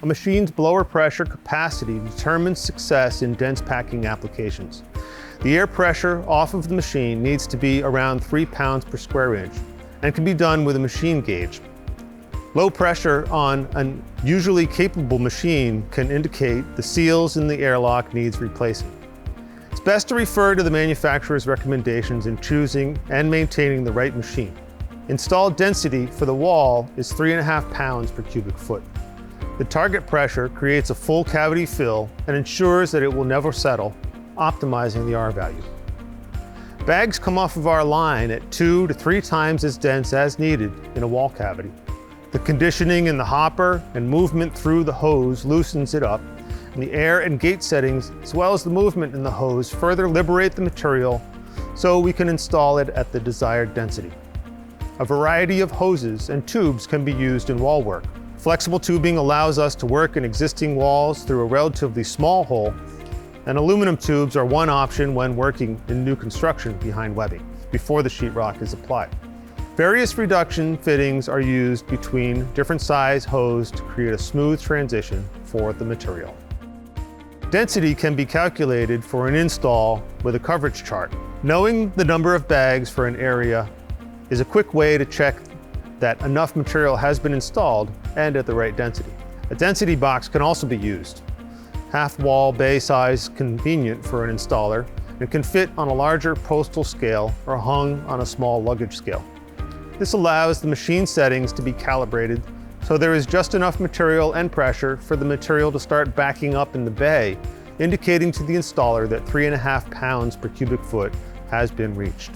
A machine's blower pressure capacity determines success in dense packing applications. The air pressure off of the machine needs to be around 3 pounds per square inch and can be done with a machine gauge. Low pressure on an usually capable machine can indicate the seals in the airlock needs replacing. It's best to refer to the manufacturer's recommendations in choosing and maintaining the right machine. Installed density for the wall is 3.5 pounds per cubic foot. The target pressure creates a full cavity fill and ensures that it will never settle, optimizing the R value. Bags come off of our line at 2 to 3 times as dense as needed in a wall cavity. The conditioning in the hopper and movement through the hose loosens it up, and the air and gate settings, as well as the movement in the hose, further liberate the material so we can install it at the desired density. A variety of hoses and tubes can be used in wall work. Flexible tubing allows us to work in existing walls through a relatively small hole, and aluminum tubes are one option when working in new construction behind webbing, before the sheetrock is applied. Various reduction fittings are used between different size hose to create a smooth transition for the material. Density can be calculated for an install with a coverage chart. Knowing the number of bags for an area is a quick way to check that enough material has been installed and at the right density. A density box can also be used. Half wall bay size convenient for an installer and can fit on a larger postal scale or hung on a small luggage scale. This allows the machine settings to be calibrated so there is just enough material and pressure for the material to start backing up in the bay, indicating to the installer that 3.5 pounds per cubic foot has been reached.